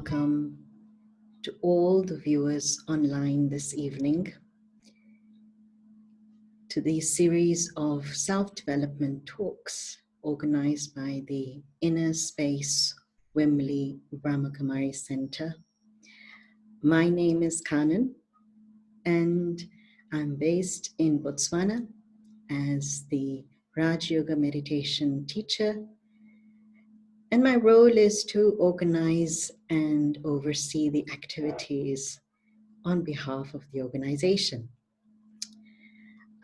welcome to all the viewers online this evening to the series of self-development talks organized by the Inner Space Wembley Brahma Kumaris Center. My name is Kanan and I'm based in Botswana as the Raj Yoga meditation teacher. And my role is to organize and oversee the activities on behalf of the organization.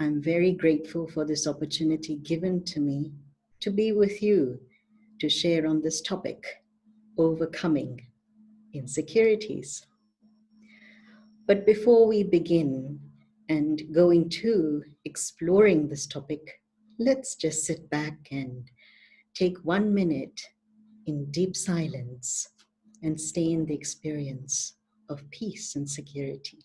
I'm very grateful for this opportunity given to me to be with you to share on this topic, overcoming insecurities. But before we begin and go into exploring this topic, let's just sit back and take 1 minute in deep silence and stay in the experience of peace and security.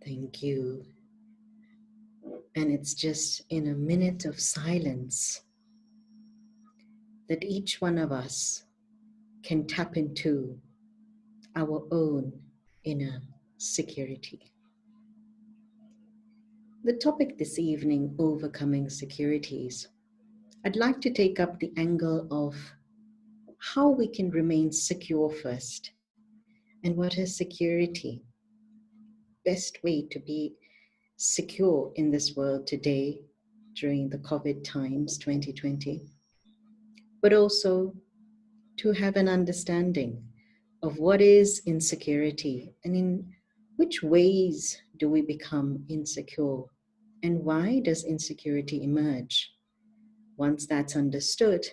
Thank you. And it's just in a minute of silence that each one of us can tap into our own inner security. The topic this evening, overcoming insecurities, I'd like to take up the angle of how we can remain secure first, and what is security? Best way to be secure in this world today during the COVID times 2020, but also to have an understanding of what is insecurity and in which ways do we become insecure and why does insecurity emerge. Once that's understood,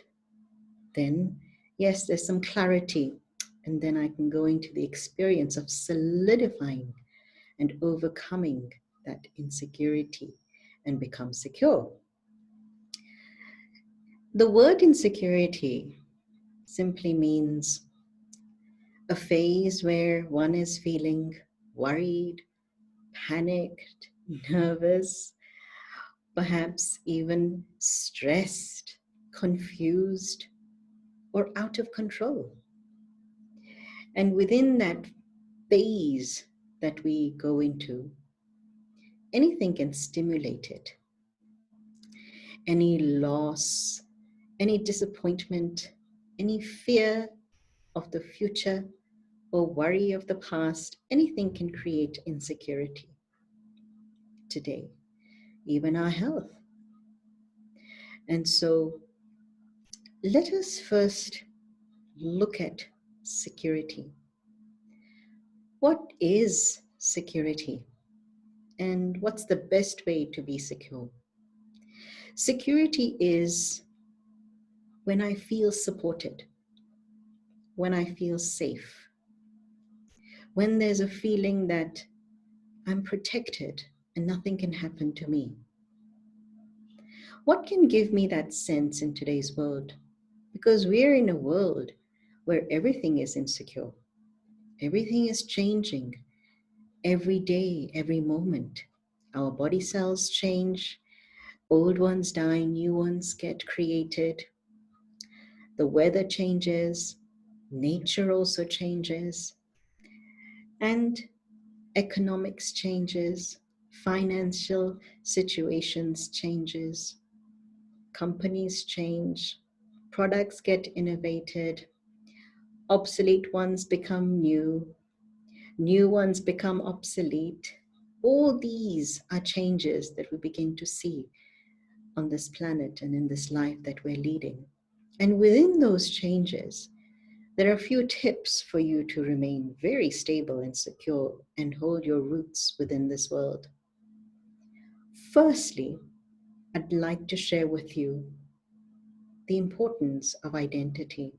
then yes, there's some clarity, and then I can go into the experience of solidifying and overcoming that insecurity and become secure. The word insecurity simply means a phase where one is feeling worried, panicked, nervous, perhaps even stressed, confused, or out of control. And within that phase that we go into, anything can stimulate it. Any loss, any disappointment, any fear of the future or worry of the past, anything can create insecurity today, even our health. And so let us first look at security. What is security? And what's the best way to be secure? Security is when I feel supported, when I feel safe, when there's a feeling that I'm protected and nothing can happen to me. What can give me that sense in today's world? Because we're in a world where everything is insecure. Everything is changing every day, every moment. Our body cells change, old ones die, new ones get created. The weather changes, nature also changes, and economics changes, financial situations changes, companies change, products get innovated, obsolete ones become new, new ones become obsolete. All these are changes that we begin to see on this planet and in this life that we're leading. And within those changes, there are a few tips for you to remain very stable and secure and hold your roots within this world. Firstly, I'd like to share with you the importance of identity.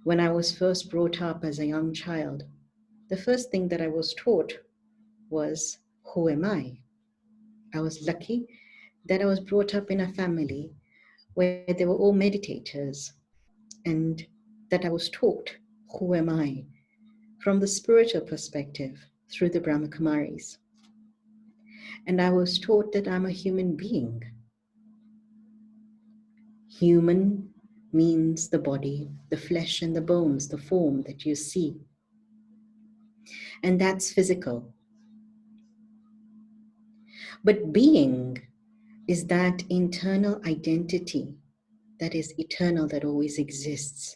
When I was first brought up as a young child, the first thing that I was taught was, who am I? I was lucky that I was brought up in a family where they were all meditators, and that I was taught, who am I? From the spiritual perspective through the Brahma Kumaris. And I was taught that I'm a human being. Human means the body, the flesh and the bones, the form that you see. And that's physical. But being is that internal identity that is eternal, that always exists.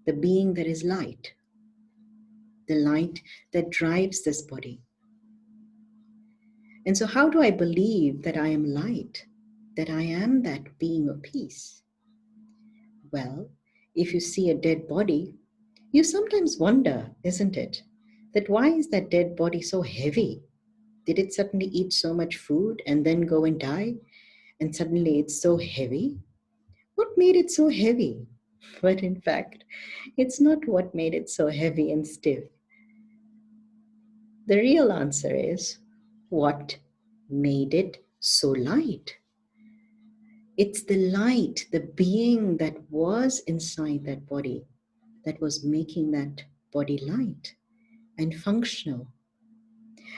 The being that is light. The light that drives this body. And so how do I believe that I am light? That I am that being of peace? Well, if you see a dead body, you sometimes wonder, isn't it? That why is that dead body so heavy? Did it suddenly eat so much food and then go and die? And suddenly it's so heavy? What made it so heavy? But in fact, it's not what made it so heavy and stiff. The real answer is, what made it so light? It's the light, the being that was inside that body, that was making that body light and functional.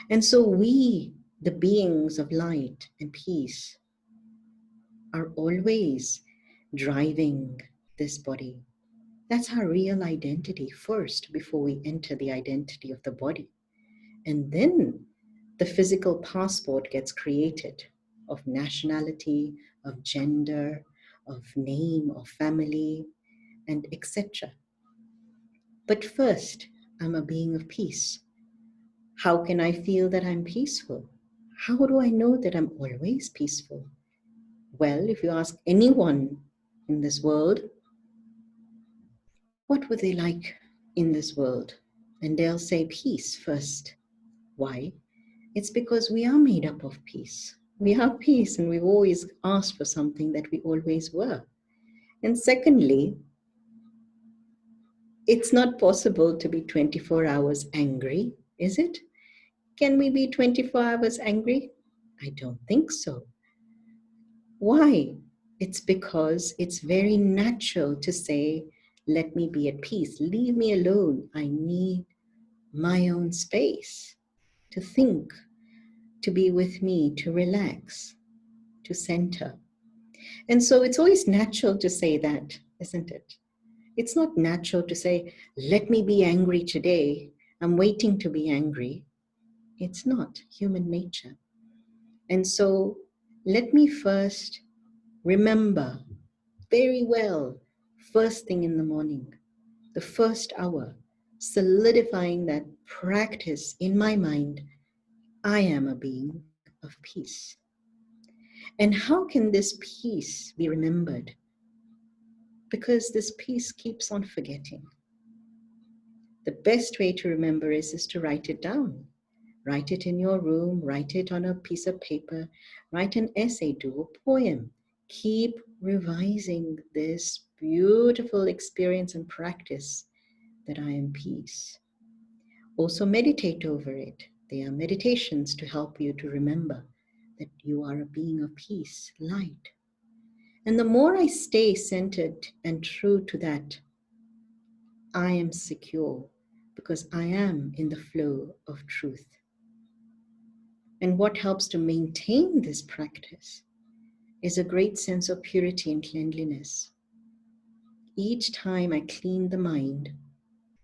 And so we, the beings of light and peace, are always driving this body. That's our real identity first, before we enter the identity of the body. And then the physical passport gets created of nationality, of gender, of name, of family, and etc. But first, I'm a being of peace. How can I feel that I'm peaceful? How do I know that I'm always peaceful? Well, if you ask anyone in this world, what would they like in this world? And they'll say peace first. Why? It's because we are made up of peace. We are peace, and we've always asked for something that we always were. And secondly, it's not possible to be 24 hours angry, is it? Can we be 24 hours angry? I don't think so. Why? It's because it's very natural to say, let me be at peace. Leave me alone. I need my own space to think, to be with me, to relax, to center. And so it's always natural to say that, isn't it? It's not natural to say, let me be angry today. I'm waiting to be angry. It's not human nature. And so let me first remember very well, first thing in the morning, the first hour, solidifying that practice in my mind, I am a being of peace. And how can this peace be remembered? Because this peace keeps on forgetting. The best way to remember is to write it down. Write it in your room, write it on a piece of paper, write an essay, do a poem. Keep revising this beautiful experience and practice that I am peace. Also meditate over it. There are meditations to help you to remember that you are a being of peace, light. And the more I stay centered and true to that, I am secure because I am in the flow of truth. And what helps to maintain this practice is a great sense of purity and cleanliness. Each time I clean the mind,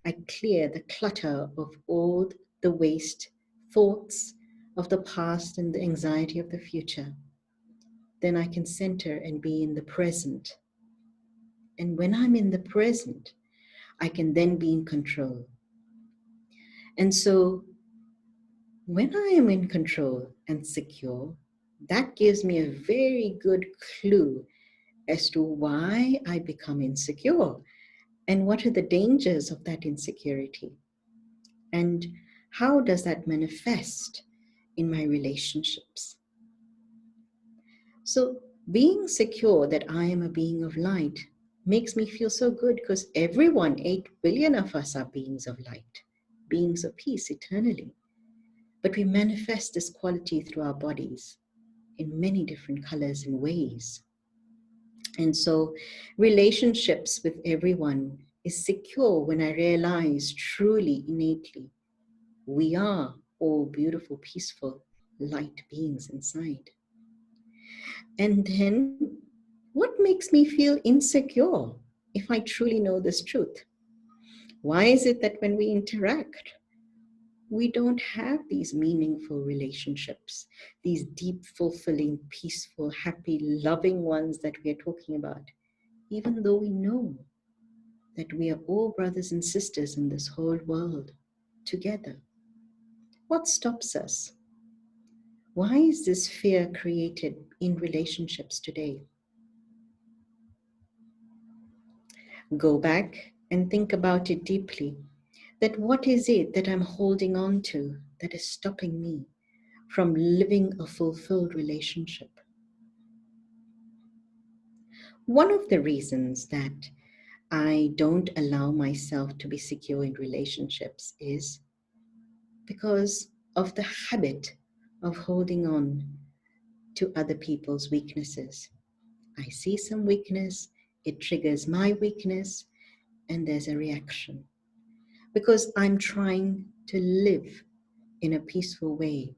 I clear the clutter of all the waste thoughts of the past and the anxiety of the future. Then I can center and be in the present. And when I'm in the present, I can then be in control. And so when I am in control and secure, that gives me a very good clue as to why I become insecure and what are the dangers of that insecurity and how does that manifest in my relationships. So being secure that I am a being of light makes me feel so good because everyone, 8 billion of us, are beings of light, beings of peace eternally. But we manifest this quality through our bodies in many different colors and ways. And so relationships with everyone is secure when I realize truly, innately, we are all beautiful, peaceful, light beings inside. And then what makes me feel insecure if I truly know this truth? Why is it that when we interact, we don't have these meaningful relationships, these deep, fulfilling, peaceful, happy, loving ones that we are talking about, even though we know that we are all brothers and sisters in this whole world together? What stops us? Why is this fear created in relationships today? Go back and think about it deeply. That what is it that I'm holding on to that is stopping me from living a fulfilled relationship? One of the reasons that I don't allow myself to be secure in relationships is because of the habit of holding on to other people's weaknesses. I see some weakness, it triggers my weakness, and there's a reaction. Because I'm trying to live in a peaceful way,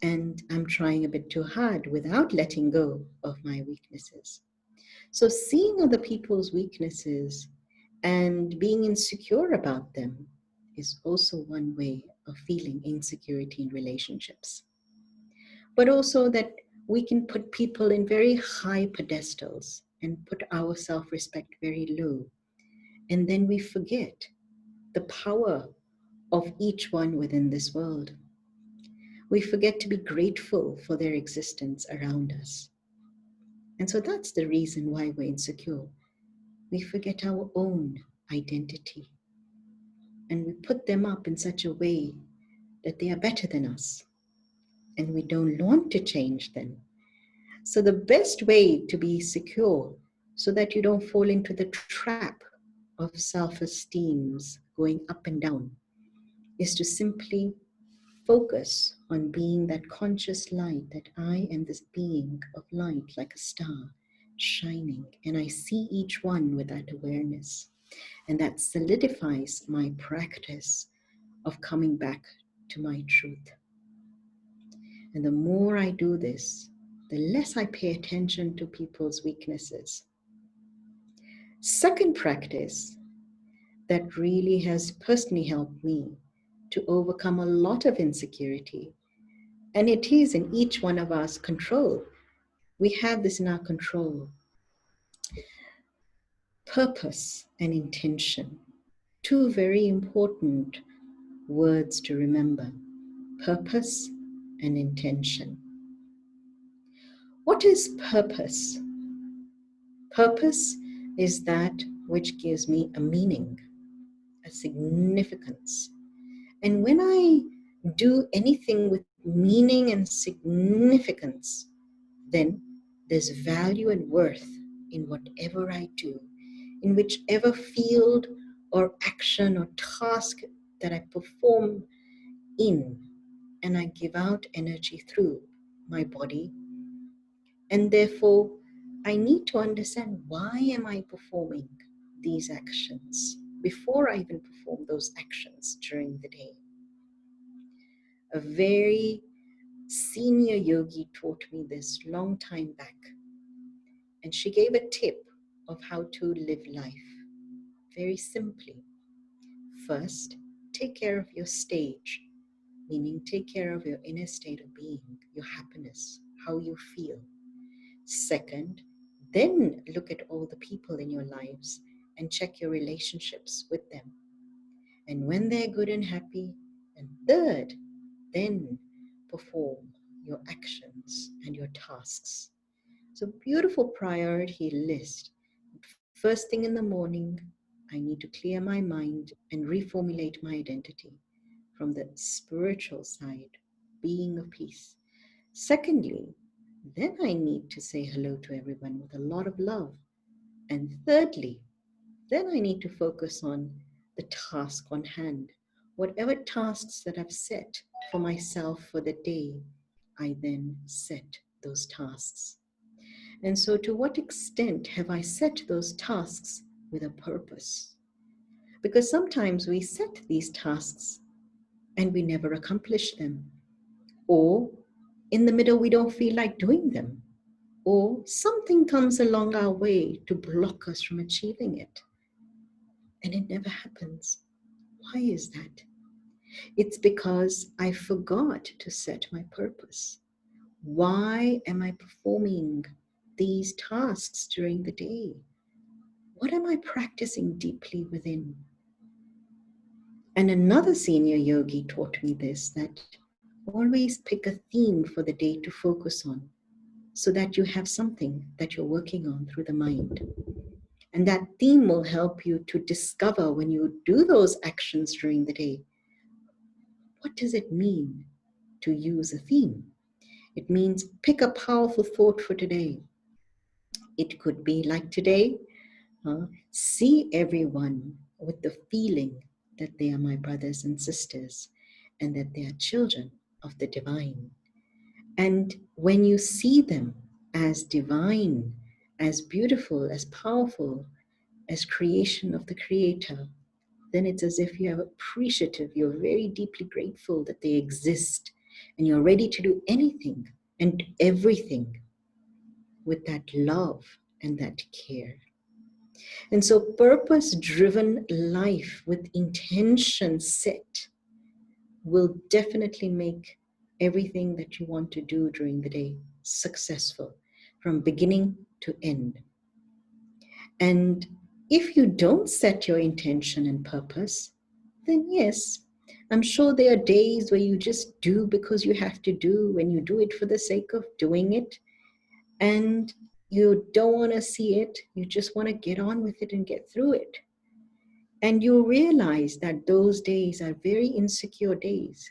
and I'm trying a bit too hard without letting go of my weaknesses. So seeing other people's weaknesses and being insecure about them is also one way of feeling insecurity in relationships. But also that we can put people in very high pedestals and put our self-respect very low. And then we forget the power of each one within this world. We forget to be grateful for their existence around us. And so that's the reason why we're insecure. We forget our own identity. And we put them up in such a way that they are better than us. And we don't want to change them. So the best way to be secure so that you don't fall into the trap of self-esteems going up and down is to simply focus on being that conscious light, that I am this being of light like a star shining, and I see each one with that awareness. And that solidifies my practice of coming back to my truth. And the more I do this, the less I pay attention to people's weaknesses. Second practice that really has personally helped me to overcome a lot of insecurity, and it is in each one of us control. We have this in our control. Purpose and intention. Two very important words to remember. Purpose and intention. What is purpose? Purpose is that which gives me a meaning, a significance. And when I do anything with meaning and significance, then there's value and worth in whatever I do, in whichever field or action or task that I perform in, and I give out energy through my body. And therefore, I need to understand, why am I performing these actions before I even perform those actions during the day? A very senior yogi taught me this long time back. And she gave a tip of how to live life. very simply. First, take care of your stage, meaning take care of your inner state of being, your happiness, how you feel. Second, then look at all the people in your lives and check your relationships with them. And when they're good and happy, and third, then perform your actions and your tasks. So, beautiful priority list. First thing in the morning, I need to clear my mind and reformulate my identity from the spiritual side, being of peace. Secondly, then I need to say hello to everyone with a lot of love. And thirdly, then I need to focus on the task on hand. Whatever tasks that I've set for myself for the day, I then set those tasks. And so, to what extent have I set those tasks with a purpose? Because sometimes we set these tasks and we never accomplish them. Or in the middle, we don't feel like doing them. Or something comes along our way to block us from achieving it. And it never happens. Why is that? It's because I forgot to set my purpose. Why am I performing these tasks during the day? What am I practicing deeply within? And another senior yogi taught me this, that always pick a theme for the day to focus on so that you have something that you're working on through the mind. And that theme will help you to discover when you do those actions during the day, what does it mean to use a theme? It means pick a powerful thought for today. It could be like today, see everyone with the feeling that they are my brothers and sisters and that they are children of the divine. And when you see them as divine, as beautiful, as powerful, as creation of the Creator, then it's as if you're appreciative, you're very deeply grateful that they exist, and you're ready to do anything and everything with that love and that care. And so purpose-driven life with intention set will definitely make everything that you want to do during the day successful, from beginning to end. And if you don't set your intention and purpose, then yes, I'm sure there are days where you just do because you have to do, when you do it for the sake of doing it, and you don't want to see it, you just want to get on with it and get through it. And you'll realize that those days are very insecure days,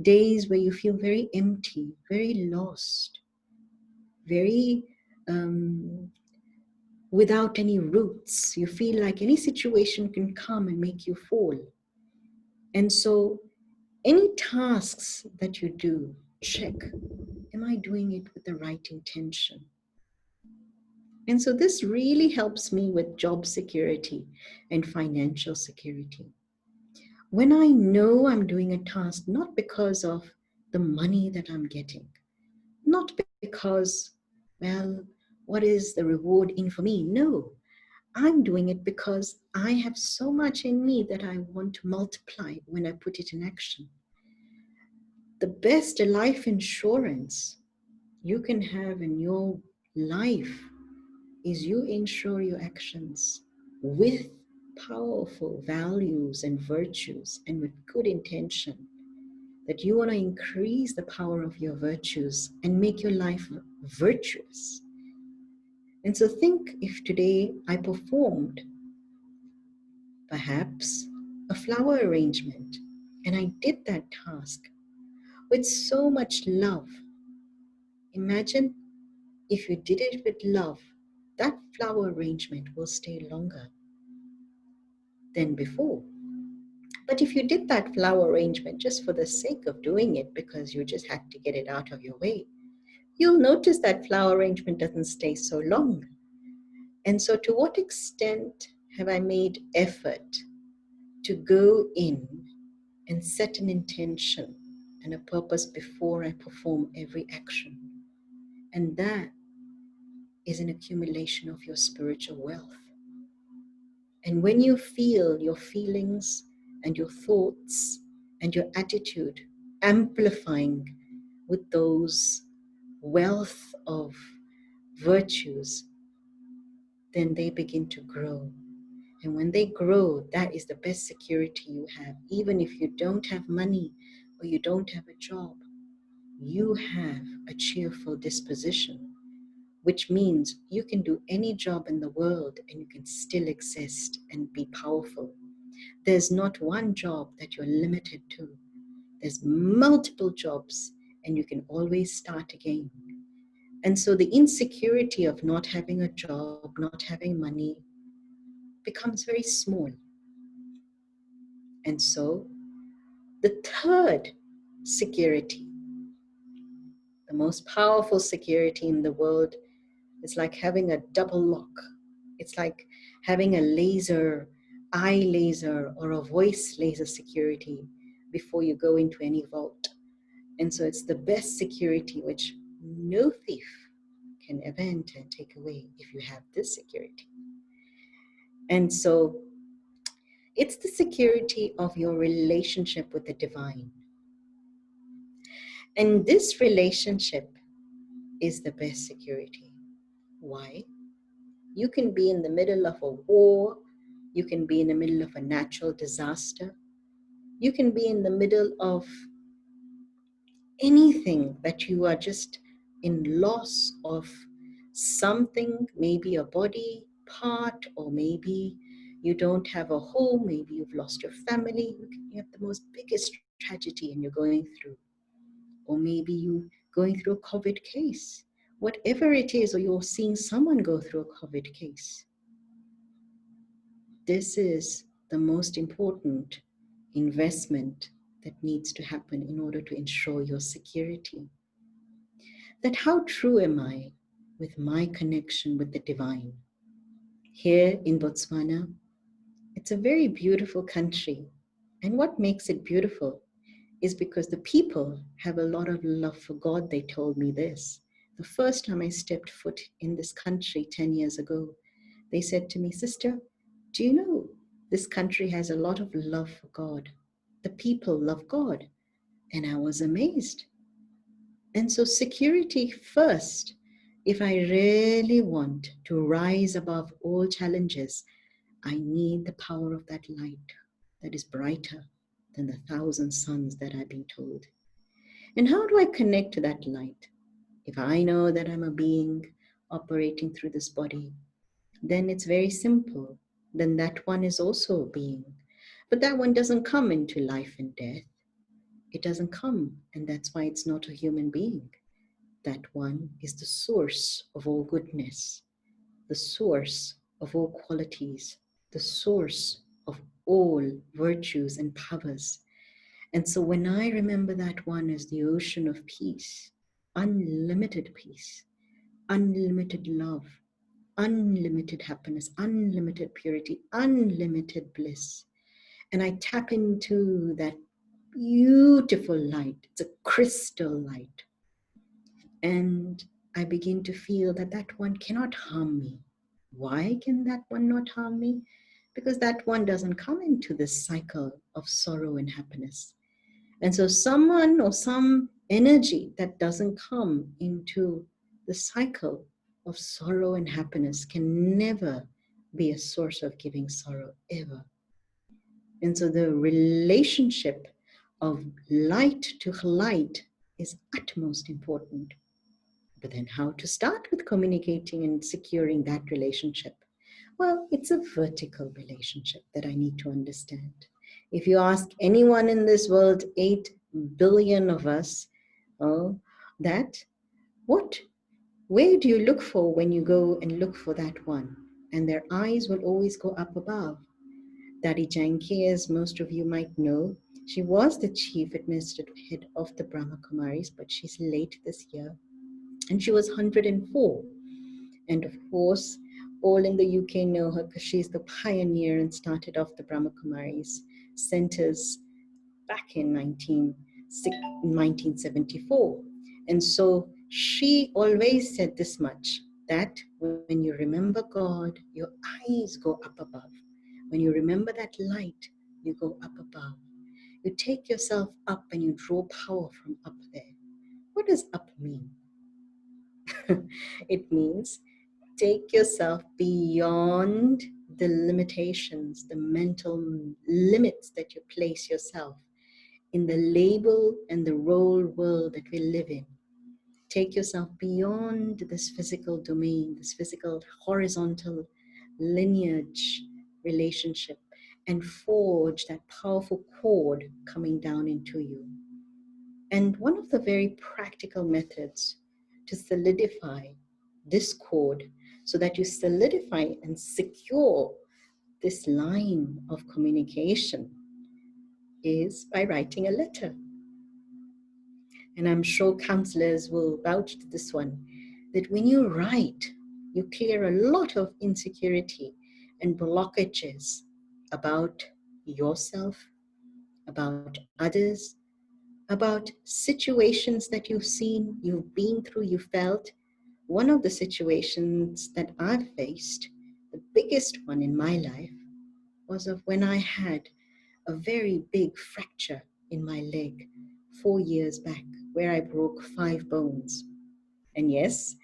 days where you feel very empty, very lost, very without any roots. You feel like any situation can come and make you fall. And so any tasks that you do, check, am I doing it with the right intention? And so this really helps me with job security and financial security. When I know I'm doing a task, not because of the money that I'm getting, not because, well, what is the reward in for me? No, I'm doing it because I have so much in me that I want to multiply when I put it in action. The best life insurance you can have in your life is you insure your actions with powerful values and virtues and with good intention, that you want to increase the power of your virtues and make your life virtuous. And so think, if today I performed perhaps a flower arrangement and I did that task with so much love, imagine if you did it with love, that flower arrangement will stay longer than before. But if you did that flower arrangement just for the sake of doing it because you just had to get it out of your way, you'll notice that flower arrangement doesn't stay so long. And so to what extent have I made effort to go in and set an intention and a purpose before I perform every action? And that is an accumulation of your spiritual wealth. And when you feel your feelings and your thoughts and your attitude amplifying with those wealth of virtues, then they begin to grow. And when they grow, that is the best security you have. Even if you don't have money or you don't have a job, you have a cheerful disposition, which means you can do any job in the world and you can still exist and be powerful. There's not one job that you're limited to. There's multiple jobs and you can always start again. And so the insecurity of not having a job, not having money, becomes very small. And so the third security, the most powerful security in the world, is like having a double lock. It's like having a laser, eye laser, or a voice laser security before you go into any vault. And so it's the best security which no thief can ever enter and take away if you have this security. And so it's the security of your relationship with the divine. And this relationship is the best security. Why? You can be in the middle of a war. You can be in the middle of a natural disaster. You can be in the middle of anything that you are just in loss of something, maybe a body part, or maybe you don't have a home, maybe you've lost your family, you have the most biggest tragedy and you're going through, or maybe you going through a COVID case, whatever it is, or you're seeing someone go through a COVID case. This is the most important investment that needs to happen in order to ensure your security. That how true am I with my connection with the divine? Here in Botswana, it's a very beautiful country. And what makes it beautiful is because the people have a lot of love for God. They told me this. The first time I stepped foot in this country 10 years ago, they said to me, "Sister, do you know this country has a lot of love for God? The people love God." And I was amazed. And so security first. If I really want to rise above all challenges, I need the power of that light that is brighter than the 1,000 suns that I've been told. And how do I connect to that light? If I know that I'm a being operating through this body, then it's very simple. Then that one is also a being. But that one doesn't come into life and death. It doesn't come, and that's why it's not a human being. That one is the source of all goodness, the source of all qualities, the source of all virtues and powers. And so when I remember that one as the ocean of peace, unlimited peace, unlimited love, unlimited happiness, unlimited purity, unlimited bliss, and I tap into that beautiful light, it's a crystal light, and I begin to feel that that one cannot harm me. Why can that one not harm me? Because that one doesn't come into this cycle of sorrow and happiness. And so someone or some energy that doesn't come into the cycle of sorrow and happiness can never be a source of giving sorrow, ever. And so the relationship of light to light is utmost important. But then how to start with communicating and securing that relationship? Well, it's a vertical relationship that I need to understand. If you ask anyone in this world, 8 billion of us, where do you look for when you go and look for that one? And their eyes will always go up above. Daddy Janki, as most of you might know, she was the chief administrative head of the Brahma Kumaris, but she's late this year. And she was 104. And of course, all in the UK know her because she's the pioneer and started off the Brahma Kumaris centers back in 1974. And so she always said this much, that when you remember God, your eyes go up above. When you remember that light, you go up above. You take yourself up and you draw power from up there. What does up mean? It means take yourself beyond the limitations, the mental limits that you place yourself in the label and the role world that we live in. Take yourself beyond this physical domain, this physical horizontal lineage relationship, and forge that powerful cord coming down into you. And one of the very practical methods to solidify this cord so that you solidify and secure this line of communication is by writing a letter. And I'm sure counselors will vouch to this one, that when you write, you clear a lot of insecurity and blockages about yourself, about others, about situations that you've seen, you've been through, you felt. One of the situations that I've faced, the biggest one in my life, was of when I had a very big fracture in my leg 4 years back, where I broke 5 bones. And yes,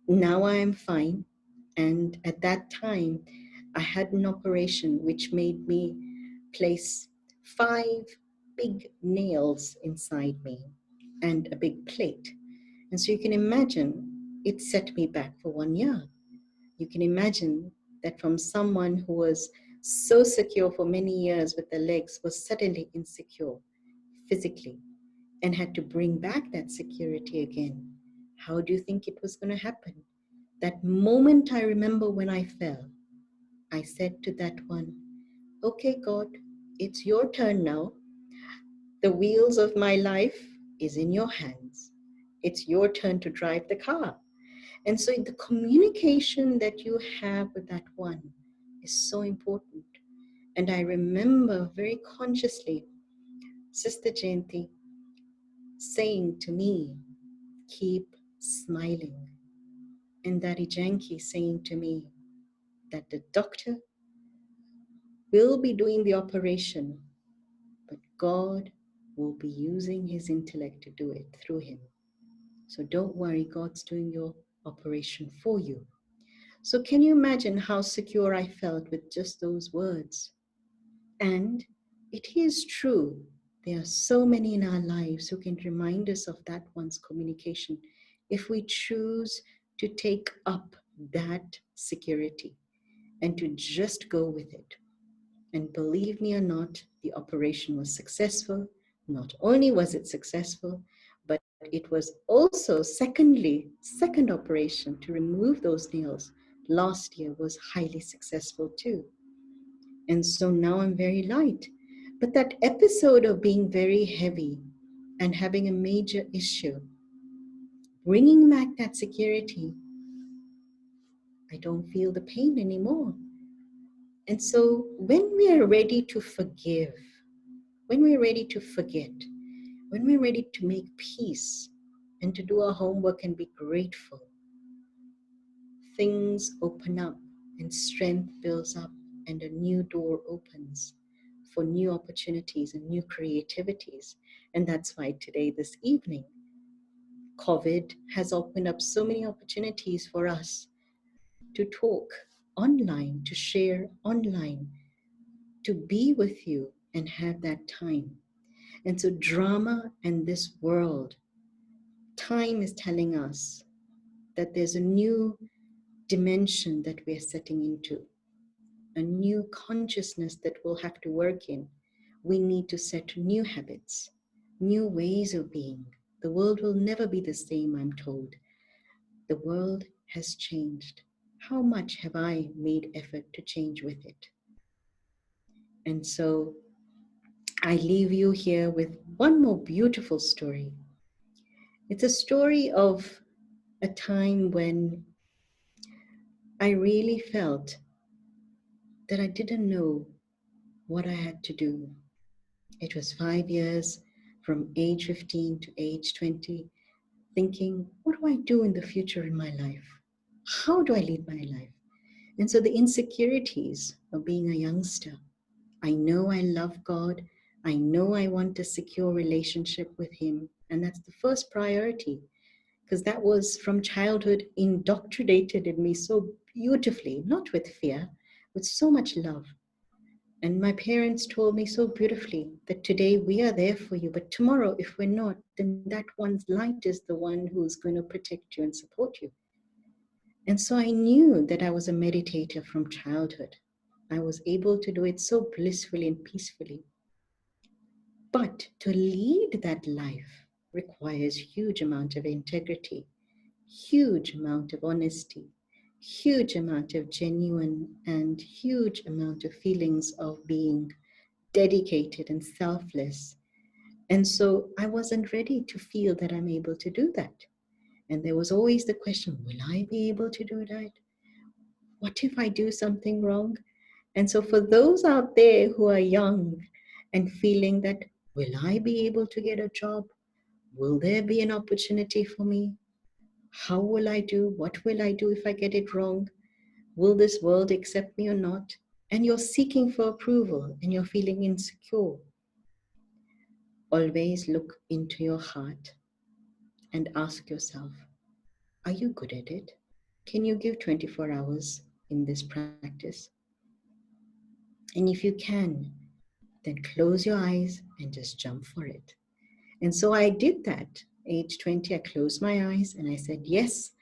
now I am fine. And at that time, I had an operation which made me place 5 big nails inside me and a big plate. And so you can imagine it set me back for 1 year. You can imagine that from someone who was so secure for many years with their legs was suddenly insecure physically and had to bring back that security again. How do you think it was going to happen? That moment I remember when I fell, I said to that one, okay, God, it's your turn now. The wheels of my life is in your hands. It's your turn to drive the car. And so the communication that you have with that one is so important. And I remember very consciously Sister Jayanti saying to me, keep smiling. And Daddy Janki saying to me that the doctor will be doing the operation, but God will be using his intellect to do it through him. So don't worry, God's doing your operation for you. So can you imagine how secure I felt with just those words? And it is true, there are so many in our lives who can remind us of that one's communication if we choose to take up that security and to just go with it. And believe me or not, the operation was successful. Not only was it successful, but it was also second operation to remove those nails last year was highly successful too. And so now I'm very light. But that episode of being very heavy and having a major issue, bringing back that security, I don't feel the pain anymore. And so when we are ready to forgive, when we're ready to forget, when we're ready to make peace and to do our homework and be grateful, things open up and strength builds up and a new door opens for new opportunities and new creativities. And that's why today, this evening, COVID has opened up so many opportunities for us to talk online, to share online, to be with you and have that time. And so drama and this world, time is telling us that there's a new dimension that we're setting into, a new consciousness that we'll have to work in. We need to set new habits, new ways of being. The world will never be the same, I'm told. The world has changed. How much have I made effort to change with it? And so I leave you here with one more beautiful story. It's a story of a time when I really felt that I didn't know what I had to do. It was 5 years from age 15 to age 20, thinking, what do I do in the future in my life? How do I lead my life? And so the insecurities of being a youngster. I know I love God. I know I want a secure relationship with Him. And that's the first priority, because that was from childhood indoctrinated in me so beautifully, not with fear, with so much love. And my parents told me so beautifully that today we are there for you, but tomorrow, if we're not, then that one's light is the one who's going to protect you and support you. And so I knew that I was a meditator from childhood. I was able to do it so blissfully and peacefully. But to lead that life requires huge amount of integrity, huge amount of honesty, huge amount of genuine and huge amount of feelings of being dedicated and selfless. And so I wasn't ready to feel that I'm able to do that. And there was always the question, will I be able to do that? What if I do something wrong? And so for those out there who are young and feeling that, will I be able to get a job? Will there be an opportunity for me? How will I do? What will I do if I get it wrong? Will this world accept me or not? And you're seeking for approval and you're feeling insecure. Always look into your heart and ask yourself, are you good at it? Can you give 24 hours in this practice? And if you can, then close your eyes and just jump for it. And so I did that. Age 20, I closed my eyes and I said, yes,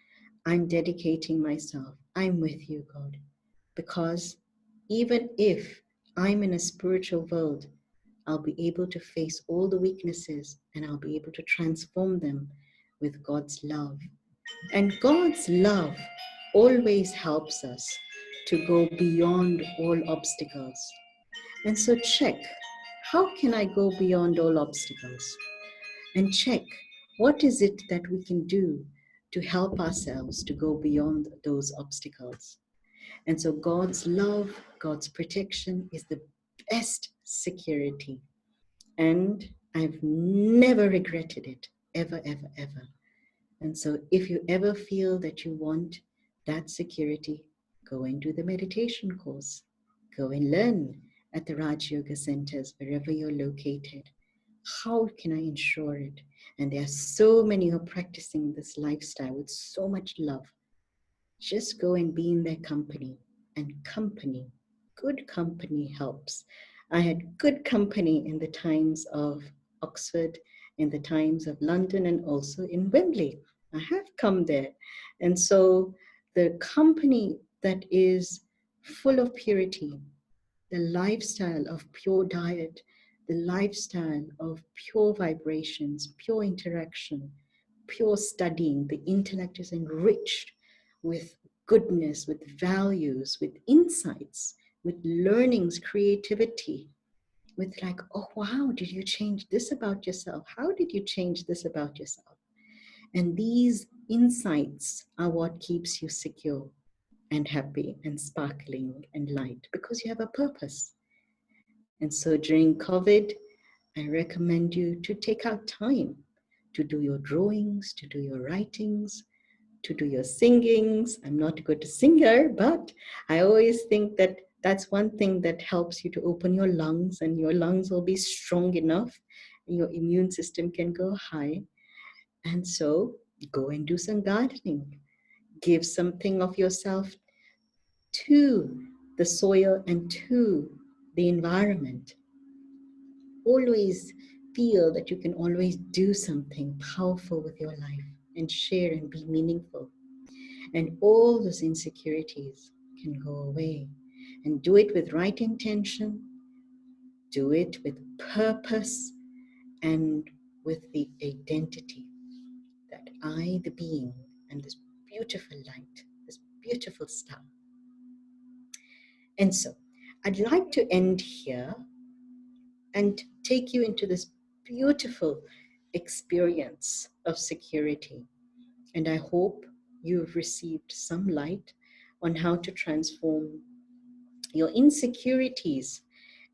I'm dedicating myself. I'm with you, God. Because even if I'm in a spiritual world, I'll be able to face all the weaknesses and I'll be able to transform them with God's love. And God's love always helps us to go beyond all obstacles. And so check, how can I go beyond all obstacles? And check, what is it that we can do to help ourselves to go beyond those obstacles? And so God's love, God's protection is the best security. And I've never regretted it, ever, ever, ever. And so if you ever feel that you want that security, go and do the meditation course. Go and learn at the Raj Yoga centers, wherever you're located. How can I ensure it? And there are so many who are practicing this lifestyle with so much love. Just go and be in their company. And company, good company helps. I had good company in the times of Oxford, in the times of London, and also in Wembley. I have come there. And so the company that is full of purity, the lifestyle of pure diet, the lifestyle of pure vibrations, pure interaction, pure studying, the intellect is enriched with goodness, with values, with insights, with learnings, creativity, with like, oh, wow, did you change this about yourself? How did you change this about yourself? And these insights are what keeps you secure and happy and sparkling and light, because you have a purpose. And so during COVID, I recommend you to take out time to do your drawings, to do your writings, to do your singings. I'm not a good singer, but I always think that that's one thing that helps you to open your lungs, and your lungs will be strong enough and your immune system can go high. And so go and do some gardening. Give something of yourself to the soil and to the environment. Always feel that you can always do something powerful with your life and share and be meaningful. And all those insecurities can go away. And do it with right intention, do it with purpose, and with the identity that I, the being, am this beautiful light, this beautiful star. And so I'd like to end here and take you into this beautiful experience of security. And I hope you've received some light on how to transform your insecurities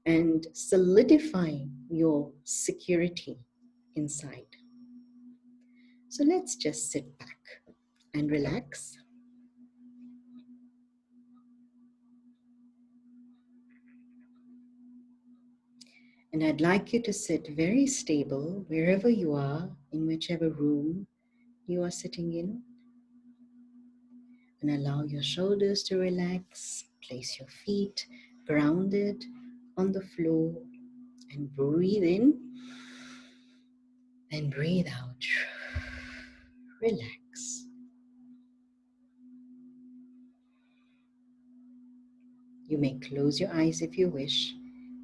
and solidify your security inside. So let's just sit back and relax. And I'd like you to sit very stable wherever you are, in whichever room you are sitting in. And allow your shoulders to relax. Place your feet grounded on the floor and breathe in and breathe out. Relax. You may close your eyes if you wish,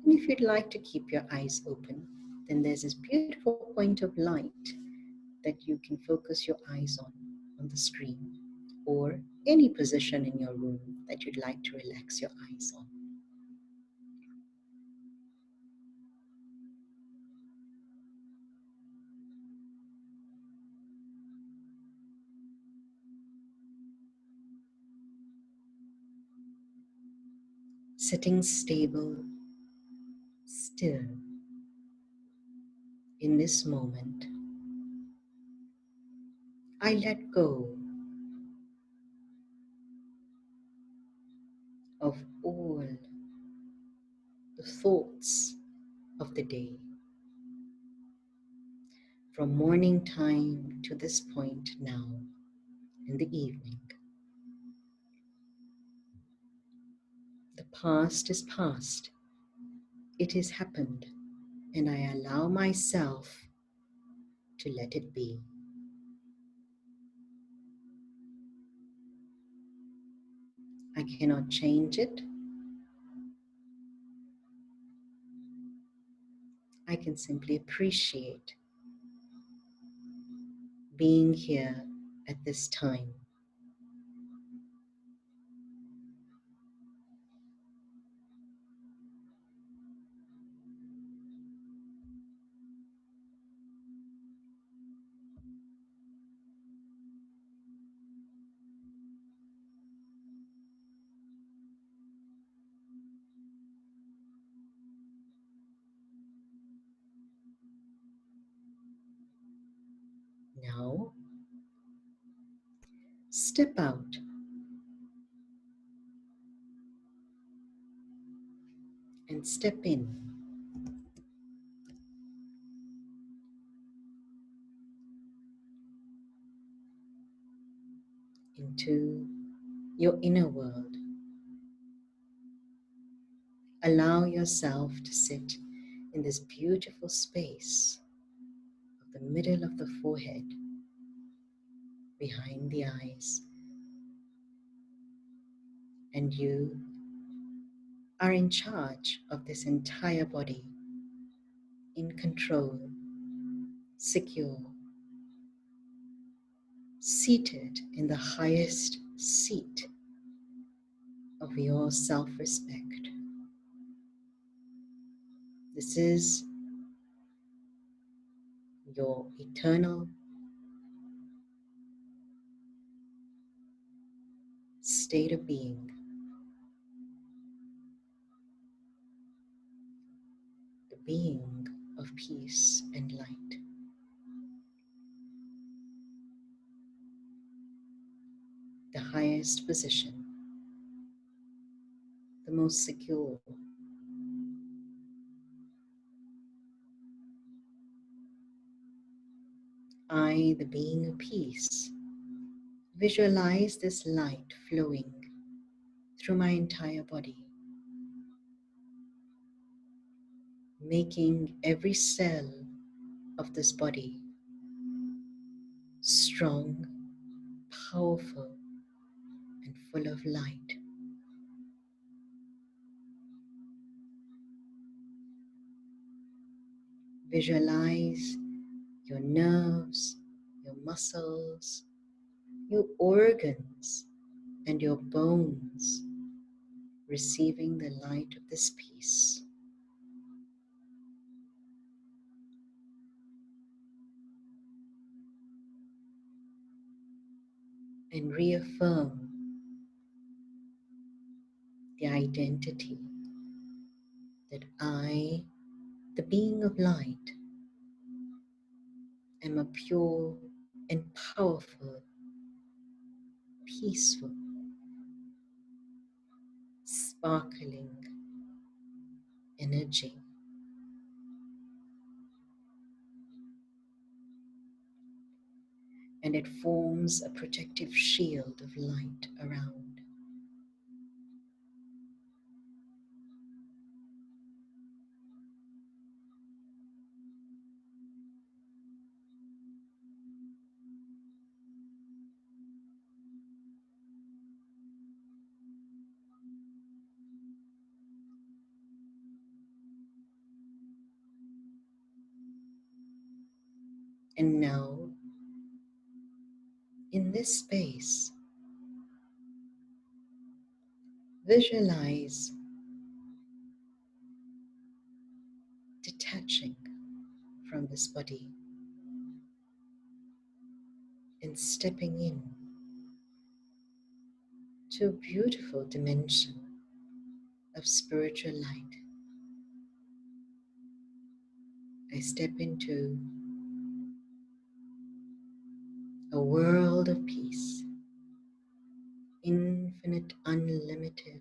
and if you'd like to keep your eyes open, then there's this beautiful point of light that you can focus your eyes on the screen, or any position in your room that you'd like to relax your eyes on. Sitting stable, still, in this moment, I let go of all the thoughts of the day, from morning time to this point now in the evening. The past is past. It has happened, and I allow myself to let it be. I cannot change it. I can simply appreciate being here at this time. Now, step out and step in into your inner world. Allow yourself to sit in this beautiful space of the middle of the forehead, behind the eyes, and you are in charge of this entire body, in control, secure, seated in the highest seat of your self-respect. This is your eternal state of being, the being of peace and light. The highest position, the most secure. I, the being of peace, visualize this light flowing through my entire body, making every cell of this body strong, powerful, and full of light. Visualize your nerves, your muscles, your organs, and your bones receiving the light of this peace. And reaffirm the identity that I, the being of light, am a pure and powerful, peaceful, sparkling energy and it forms a protective shield of light around. And now, in this space, visualize detaching from this body and stepping in to a beautiful dimension of spiritual light. I step into a world of peace, infinite, unlimited,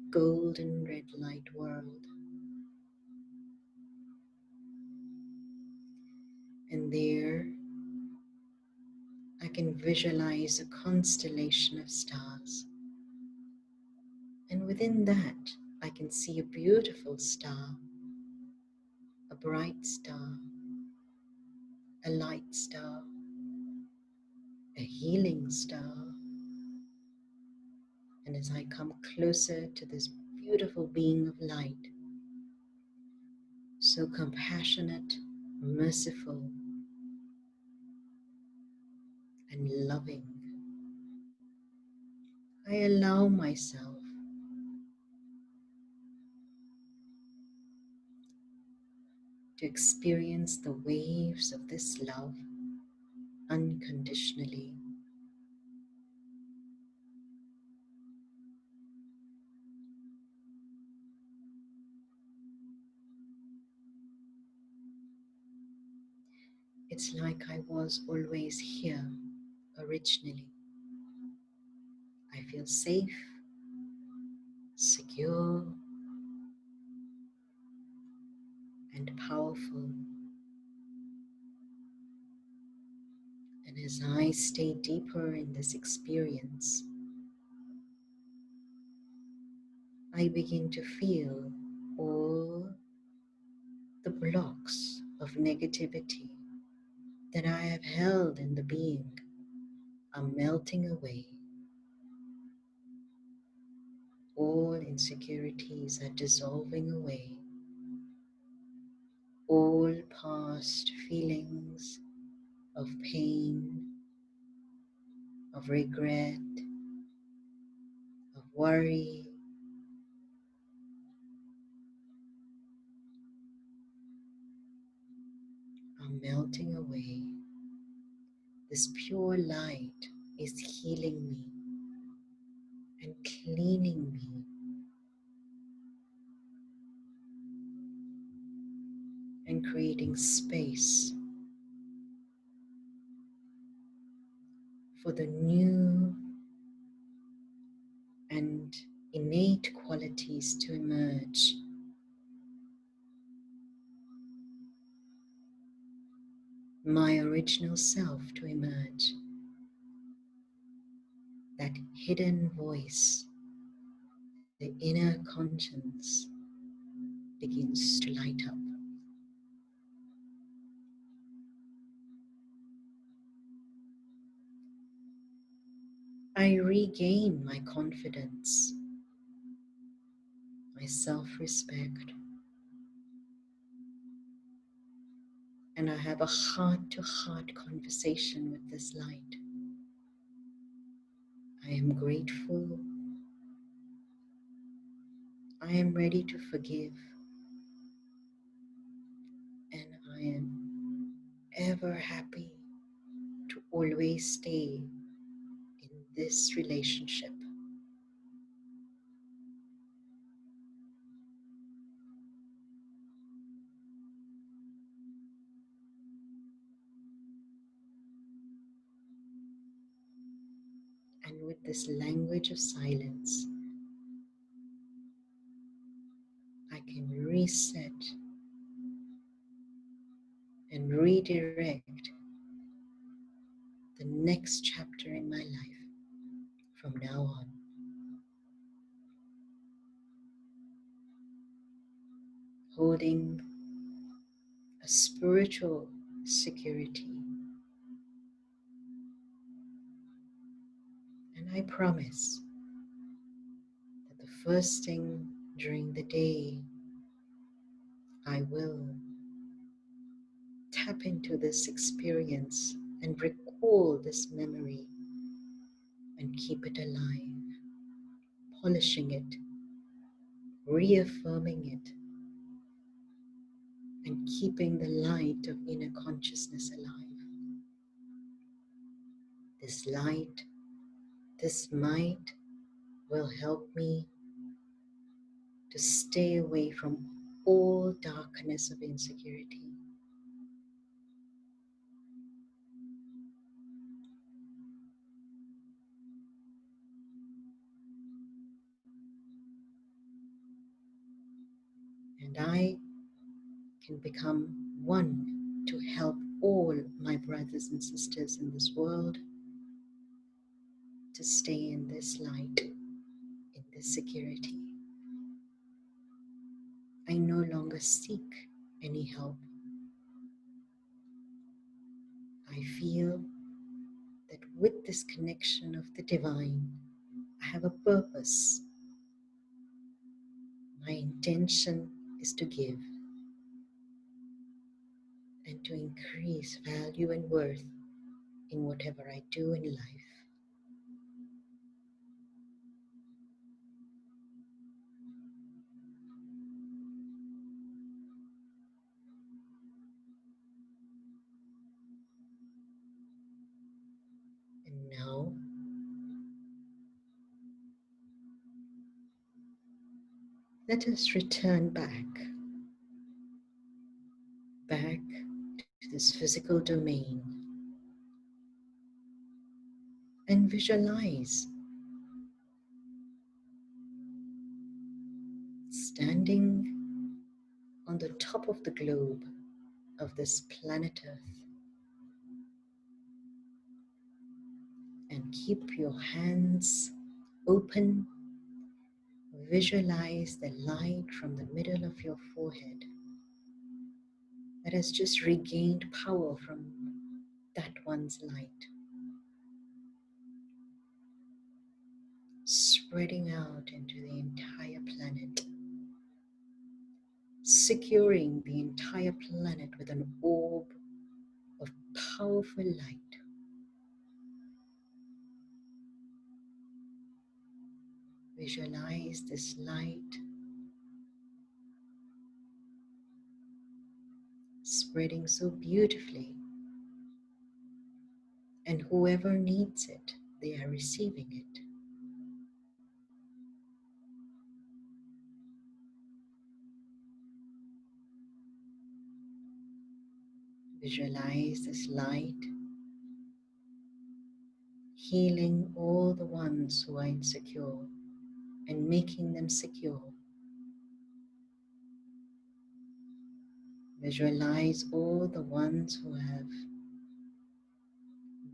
golden red light world. And there I can visualize a constellation of stars. And within that, I can see a beautiful star, a bright star, a light star, a healing star. And as I come closer to this beautiful being of light, so compassionate, merciful, and loving, I allow myself to experience the waves of this love unconditionally. It's like I was always here originally. I feel safe, secure, and powerful. And as I stay deeper in this experience, I begin to feel all the blocks of negativity that I have held in the being are melting away. All insecurities are dissolving away. All past feelings of pain, of regret, of worry, are melting away. This pure light is healing me and cleaning me and creating space for the new and innate qualities to emerge. My original self to emerge. That hidden voice, the inner conscience, begins to light up. I regain my confidence, my self-respect, and I have a heart-to-heart conversation with this light. I am grateful. I am ready to forgive. And I am ever happy to always stay in this relationship. And with this language of silence, I can reset and redirect the next chapter in my life from now on. Holding a spiritual security. And I promise that the first thing during the day, I will tap into this experience and recall this memory and keep it alive, polishing it, reaffirming it, and keeping the light of inner consciousness alive. This light, this might will help me to stay away from all darkness of insecurity. And I can become one to help all my brothers and sisters in this world to stay in this light, in this security. I no longer seek any help. I feel that with this connection of the divine, I have a purpose. My intention is to give and to increase value and worth in whatever I do in life. And now, let us return back to this physical domain and visualize standing on the top of the globe of this planet Earth, and keep your hands open. Visualize the light from the middle of your forehead that has just regained power from that one's light, spreading out into the entire planet, securing the entire planet with an orb of powerful light. Visualize this light spreading so beautifully, and whoever needs it, they are receiving it. Visualize this light healing all the ones who are insecure and making them secure. Visualize all the ones who have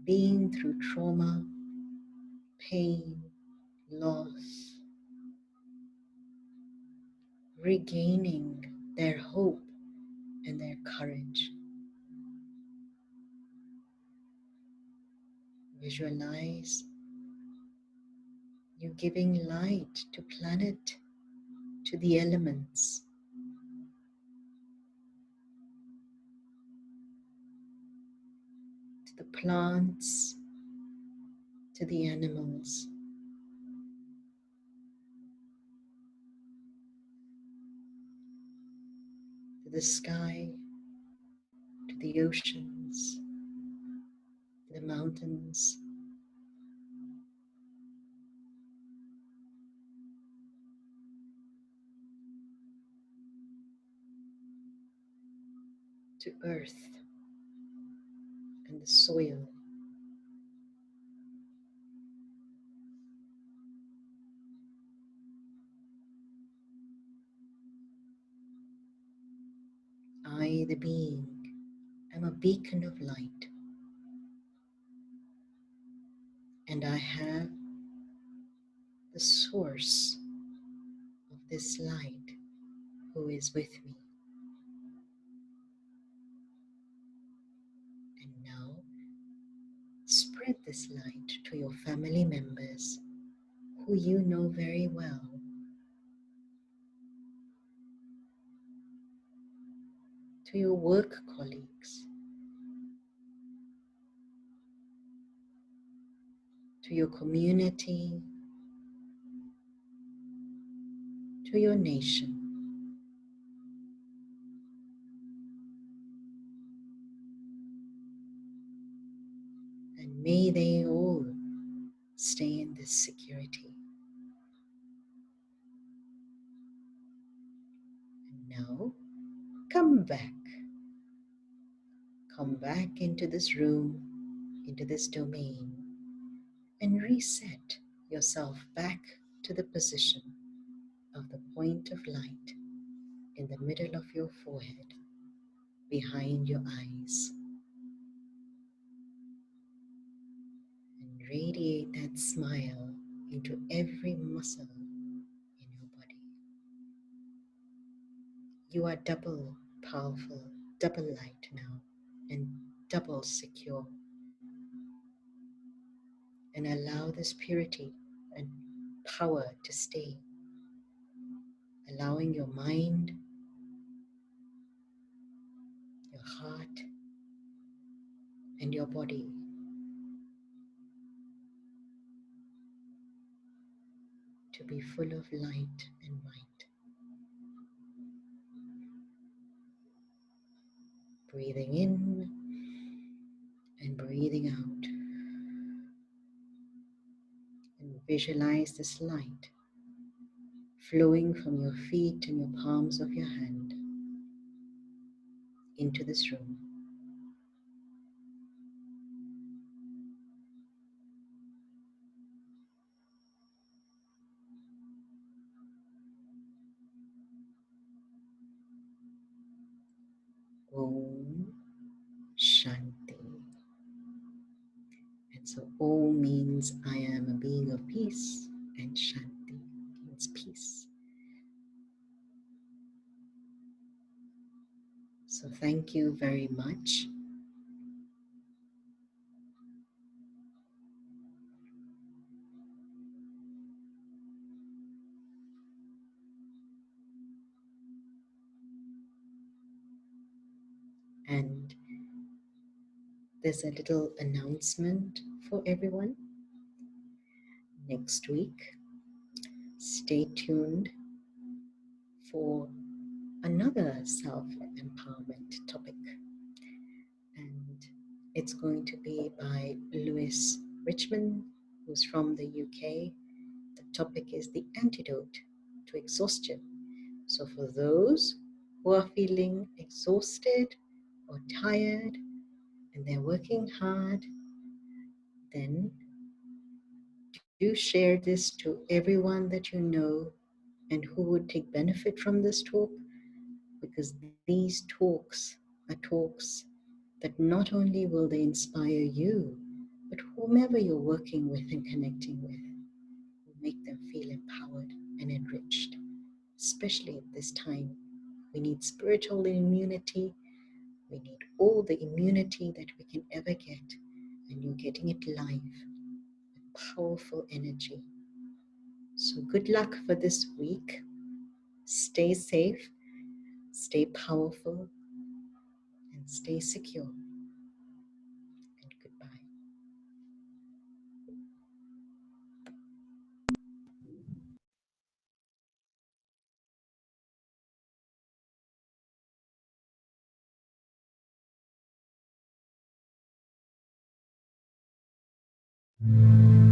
been through trauma, pain, loss, regaining their hope and their courage. Visualize you giving light to planet, to the elements, to the plants, to the animals, to the sky, to the oceans, to the mountains, to earth and the soil. I, the being, am a beacon of light. and I have the source of this light who is with me. And now spread this light to your family members who you know very well, to your work colleagues, to your community, to your nation. And may they all stay in this security. And now, come back. Come back into this room, into this domain, and reset yourself back to the position of the point of light in the middle of your forehead, behind your eyes. And radiate that smile into every muscle in your body. You are double powerful, double light now, and double secure. And allow this purity and power to stay, allowing your mind, your heart, and your body to be full of light and light. Breathing in and breathing out. And visualize this light flowing from your feet and your palms of your hand into this room. Om Shanti. And so Om means I am a being of peace, and Shanti means peace. So thank you very much. And there's a little announcement for everyone. Next week, stay tuned for another self-empowerment topic. And it's going to be by Lewis Richmond, who's from the UK. The topic is the antidote to exhaustion. So for those who are feeling exhausted or tired and they're working hard, then do share this to everyone that you know and who would take benefit from this talk, because these talks are talks that not only will they inspire you, but whomever you're working with and connecting with, will make them feel empowered and enriched. Especially at this time, we need spiritual immunity. We need all the immunity that we can ever get, and you're getting it live with powerful energy. So good luck for this week. Stay safe, stay powerful, and stay secure. And goodbye.